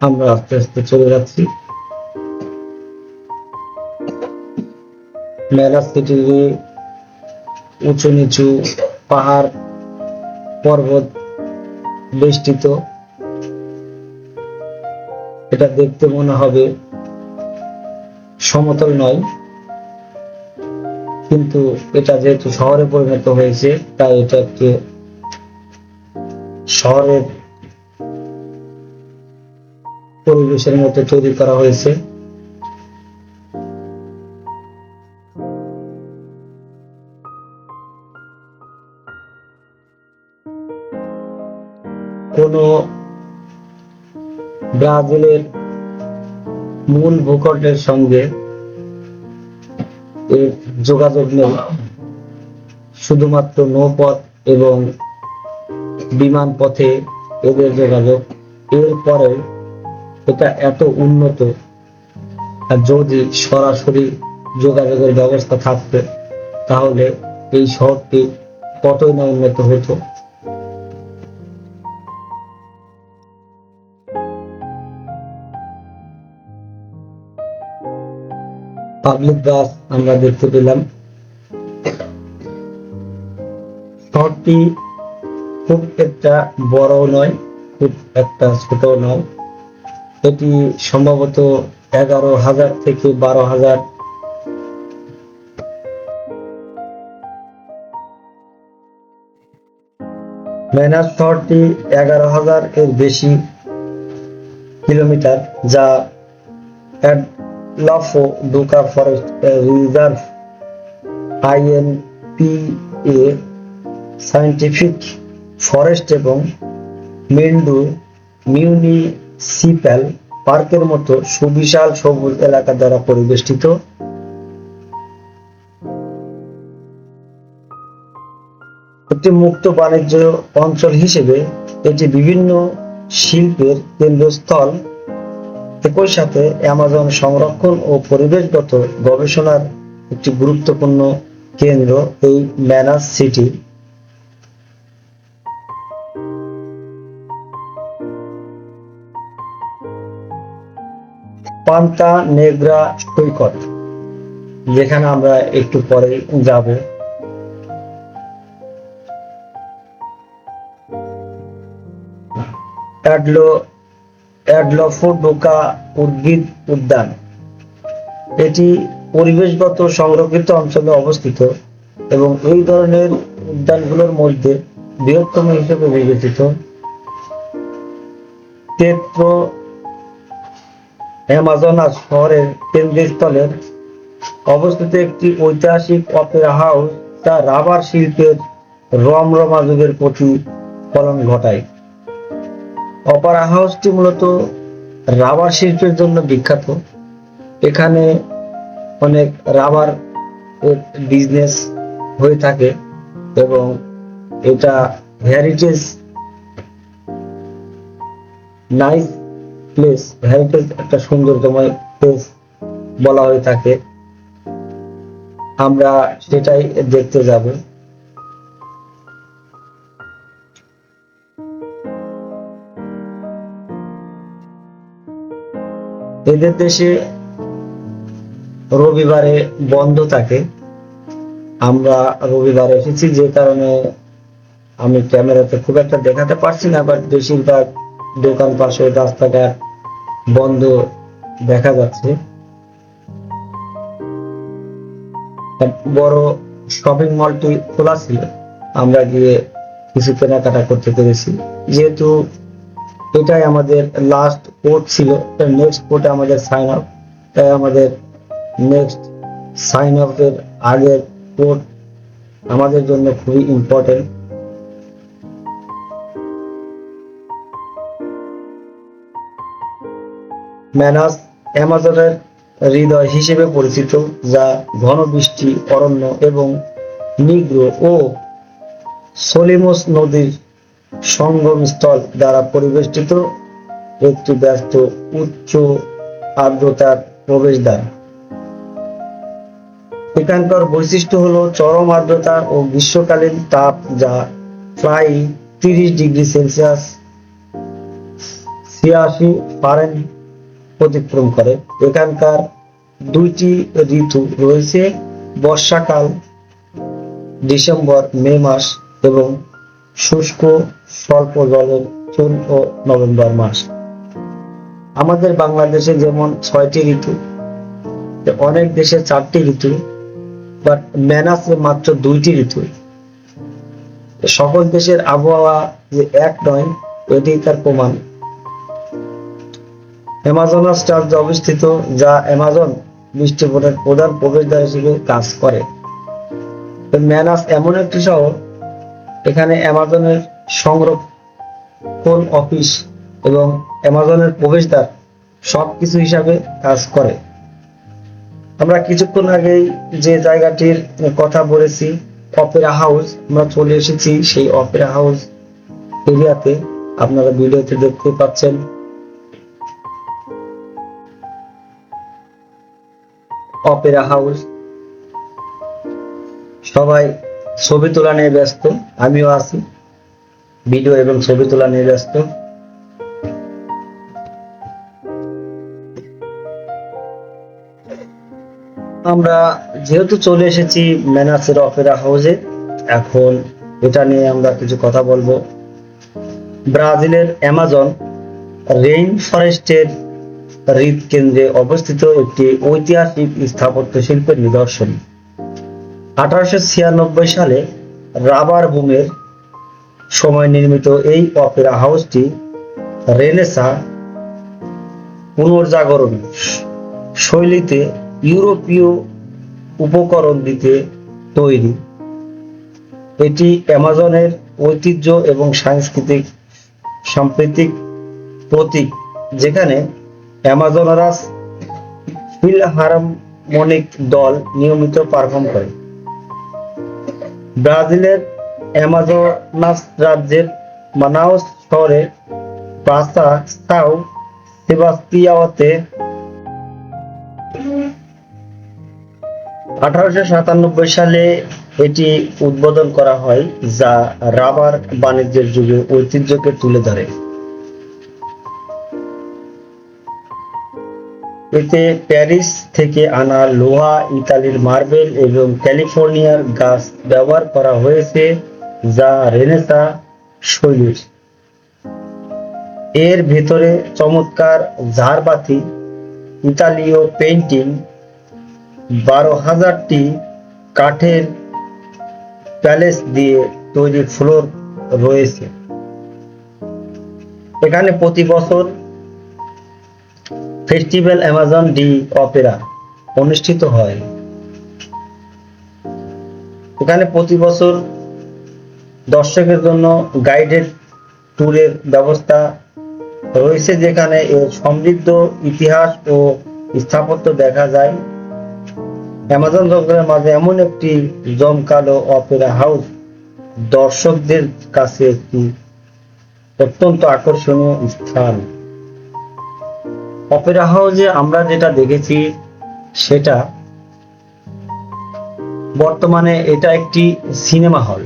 আমরা আস্তে আস্তে চলে যাচ্ছি মেরাজ সিটির উঁচু নিচু পাহাড় পর্বত বেষ্টিত। এটা দেখতে মনে হবে সমতল নয়, কিন্তু এটা যেহেতু শহরে পরিণত হয়েছে তাই এটা একটি শহরের পরিবেশের মধ্যে তৈরি করা হয়েছে। কোন ব্রাজিলের মূল ভূখণ্ডের সঙ্গে এর যোগাযোগ নেই, শুধুমাত্র নৌপথ এবং বিমান পথে এদের যোগাযোগ। এরপরে এটা এত উন্নত, যদি সরাসরি যোগাযোগের ব্যবস্থা থাকতো তাহলে এই শহরটি কতই না উন্নত হতো। পাবলিক বাস আমরা দেখতে পেলাম। শহরটি খুব একটা বড় নয়, খুব একটা ছোট নয়। এটি সম্ভবত 11,000 থেকে 12,000 মেনাস শহরটি 11,000 এর বেশি কিলোমিটার, যা Adolpho Ducke forest reserve INPA scientific forest এবং মেন্ডু মিউনিসিপ্যাল পার্কের মতো সুবিশাল সবুজ এলাকা দ্বারা পরিবেষ্টিত। একটি মুক্ত বাণিজ্য অঞ্চল হিসেবে এটি বিভিন্ন শিল্পের কেন্দ্রস্থল, একই সাথে অ্যামাজন সংরক্ষণ ও পরিবেশগত গবেষণার একটি গুরুত্বপূর্ণ কেন্দ্র। এই মেনাস সিটি পান্তা নেগ্রা সৈকত, যেখানে আমরা একটু পরে যাব। অ্যাডলফো ডোকা উদ্ভিদ উদ্যান, এটি পরিবেশগত সংরক্ষিত অঞ্চলে অবস্থিত এবং এই ধরনের উদ্যানগুলোর মধ্যে বৃহত্তম হিসেবে বিবেচিত। তেত্রো অ্যামাজনাস শহরের কেন্দ্রস্থলে অবস্থিত একটি ঐতিহাসিক অপেরা হাউস, যা রাবার শিল্পের রমরমা যুগের প্রতিফলন ঘটায়। অপেরা হাউসটি মূলত রাবার শিল্পের জন্য বিখ্যাত। এখানে অনেক রাবার বিজনেস হয়ে থাকে এবং এটা হেরিটেজ নাইস প্লেস, হেরিটেজ একটা সৌন্দর্যময় প্লেস বলা হয়ে থাকে। আমরা সেটাই দেখতে যাব। এদের দেশে রবিবারে বন্ধ থাকে। আমরা রবিবারে এসেছি, যে কারণে আমি ক্যামেরাতে খুব একটা দেখাতে পারছি না, বাট বেশিরভাগ দোকান পাশে রাস্তাঘাট বন্ধ দেখা যাচ্ছে। বড় শপিং মলটি খোলা ছিল, আমরা গিয়ে কিছু কেনাকাটা করতে পেরেছি। যেহেতু এটাই আমাদের লাস্ট পোর্ট ছিল, নেক্সট পোর্টে আমাদের সাইন আপ, তাই আমাদের নেক্সট সাইন আপ এর আগের পোর্ট আমাদের জন্য খুবই ইম্পর্টেন্ট। মেনাস অ্যামাজনের হৃদয় হিসেবে পরিচিত, যা ঘন বৃষ্টি অরণ্য এবং নিগ্রো ও সোলিমোস নদীর সঙ্গমস্থল দ্বারা পরিবেষ্টিত একটি ব্যস্ত উচ্চ আর্দ্রতার প্রবেশদ্বার। এখানকার বৈশিষ্ট্য হলো চরম আর্দ্রতা ও গ্রীষ্মকালীন তাপ, যা প্রায় 30 ডিগ্রি সেলসিয়াস 86 অতিক্রম করে। এখানকার দুইটি ঋতু রয়েছে, বর্ষাকাল ডিসেম্বর মে মাস এবং শুষ্ক স্বল্প জলের জুন ও নভেম্বর মাস। আমাদের বাংলাদেশে যেমন 6টি ঋতু, অনেক দেশে 4টি ঋতু, বাট ম্যানাসে মাত্র 2টি ঋতু। সকল দেশের আবহাওয়া যে এক নয়, এটি তার প্রমাণ। অ্যামাজনাস রাজ্যে অবস্থিত, যা অ্যামাজন বৃষ্টিপথের প্রধান প্রবেশদ্বার হিসেবে কাজ করে। ম্যানাস এমন একটি শহর, এখানে অ্যামাজনের সংরক্ষণ অফিস এবং অ্যামাজনের প্রবেশদ্বার সবকিছু হিসাবে কাজ করে। আমরা কিছুক্ষণ আগেই যে জায়গাটির কথা বলেছি, অপেরা হাউস, আমরা চলে এসেছি সেই অপেরা হাউস এরিয়াতে। আপনারা ভিডিওতে দেখতে পাচ্ছেন অপেরা হাউস। সবাই ছবি তোলা নিয়ে ব্যস্ত, আমিও আছি, ভিডিও এবং ছবি তোলা নিয়ে ব্যস্ত। আমরা যেহেতু চলে এসেছি ম্যানাসের অপেরা হাউসে, এখন এটা নিয়ে আমরা কিছু কথা বলবো। ব্রাজিলের অ্যামাজন রেইন ফরেস্টের হৃদকেন্দ্রে অবস্থিত একটি ঐতিহাসিক স্থাপত্য শিল্পের নিদর্শন। 1896 সালে রাবার বুমের সময় নির্মিত এই অপেরা হাউসটি রেনেসাঁ পুনর্জাগরণ শৈলীতে ইউরোপীয় উপকরণ দিতে তৈরি। এটি অ্যামাজনের ঐতিহ্য এবং সাংস্কৃতিক সাম্প্রতিক প্রতীক, যেখানে অ্যামাজনাস ফিলহারমোনিক দল নিয়মিত পারফর্ম করে। ব্রাজিলের অ্যামাজনাস রাজ্যের মানাউস শহরে প্রাসা সাও সেবাস্তিয়াওতে 1897 সালে এটি উদ্বোধন করা হয়, যা রাবার বাণিজ্যের যুগে ঐতিহ্যকে তুলে ধরে। এতে প্যারিস থেকে আনা লোহা, ইতালির মার্বেল এবং ক্যালিফোর্নিয়ার গাছ ব্যবহার করা হয়েছে, যা রেনেসাঁ শৈলীর। এর ভেতরে চমৎকার ঝাড়বাতি, ইতালীয় পেইন্টিং, 12,000টি কাঠের প্যালেস দিয়ে তৈরি ফ্লোর রয়েছে। এখানে প্রতি বছর ফেস্টিভ্যাল অ্যামাজন ডি অপেরা অনুষ্ঠিত হয়। এখানে প্রতি বছর দর্শকের জন্য গাইডেড ট্যুরের ব্যবস্থা রয়েছে, যেখানে এর সমৃদ্ধ ইতিহাস ও স্থাপত্য দেখা যায়। অ্যামাজন জঙ্গলের মাঝে এমন একটি জমকালো অপেরা হাউস দর্শকদের কাছে একটি অত্যন্ত আকর্ষণীয় স্থান। অপেরা হাউসে আমরা যেটা দেখেছি, সেটা বর্তমানে এটা একটি সিনেমা হল।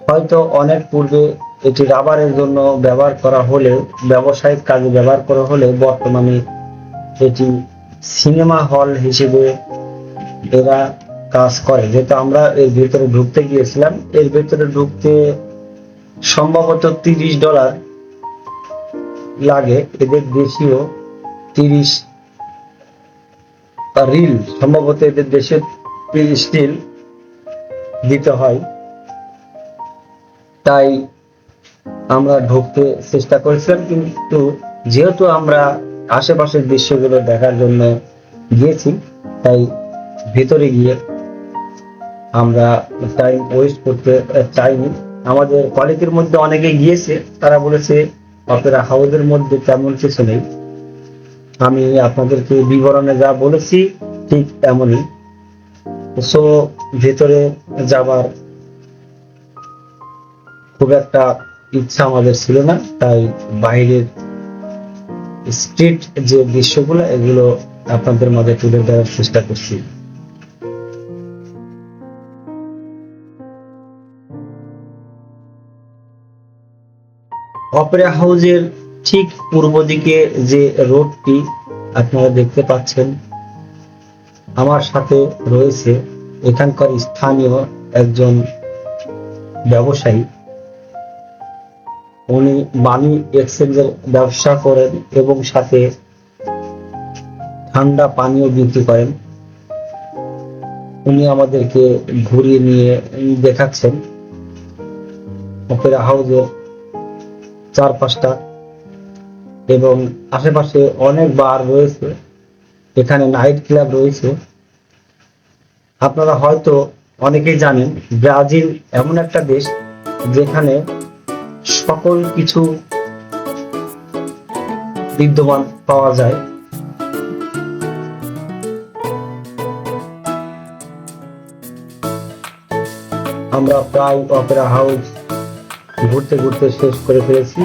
হয়তো অনেক পূর্বে এটি রাবারের জন্য ব্যবহার করা হলেও, ব্যবসায়িক কাজে ব্যবহার করা হলেও, বর্তমানে এটি সিনেমা হল হিসেবে এরা কাজ করে। যেহেতু আমরা এর ভেতরে ঢুকতে গিয়েছিলাম, এর ভেতরে ঢুকতে সম্ভবত $30 লাগে। এদের দেশীয় 30 রিল, সম্ভবত এদের দেশে 30 রিল দিতে হয়। তাই আমরা ঢুকতে চেষ্টা করেছিলাম, কিন্তু যেহেতু আমরা আশেপাশের দৃশ্যগুলো দেখার জন্য গিয়েছি, তাই ভেতরে গিয়ে আমরা টাইম ওয়েস্ট করতে চাইনি। আমাদের কলেজের মধ্যে অনেকে গিয়েছে, তারা বলেছে অপেরা হাউসের মধ্যে তেমন কিছু নেই। আমি আপনাদেরকে বিবরণে যা বলেছি ঠিক এমনই। সো ভেতরে যাবার খুব একটা ইচ্ছা আমাদের ছিল না, তাই বাইরের স্ট্রিট যে দৃশ্যগুলো, এগুলো আপনাদের মাঝে তুলে দেওয়ার চেষ্টা করছি। অপেরা হাউসের ঠিক পূর্ব দিকে যে রোডটি আপনারা দেখতে পাচ্ছেন, আমার সাথে রয়েছে এখানকার স্থানীয় একজন ব্যবসায়ী। উনি মানি এক্সচেঞ্জের ব্যবসা করেন এবং সাথে ঠান্ডা পানীয় বিক্রি করেন। উনি আমাদেরকে ঘুরিয়ে নিয়ে দেখাচ্ছেন অপেরা হাউসের চারপাশটা, এবং আশেপাশে অনেক বার রয়েছে, এখানে নাইট ক্লাব রয়েছে। আপনারা হয়তো অনেকেই জানেন ব্রাজিল এমন একটা দেশ যেখানে সকল কিছু বিদ্যমান পাওয়া যায়। আমরা প্রায় অপেরা হাউস ঘুরতে ঘুরতে শেষ করে ফেলেছি।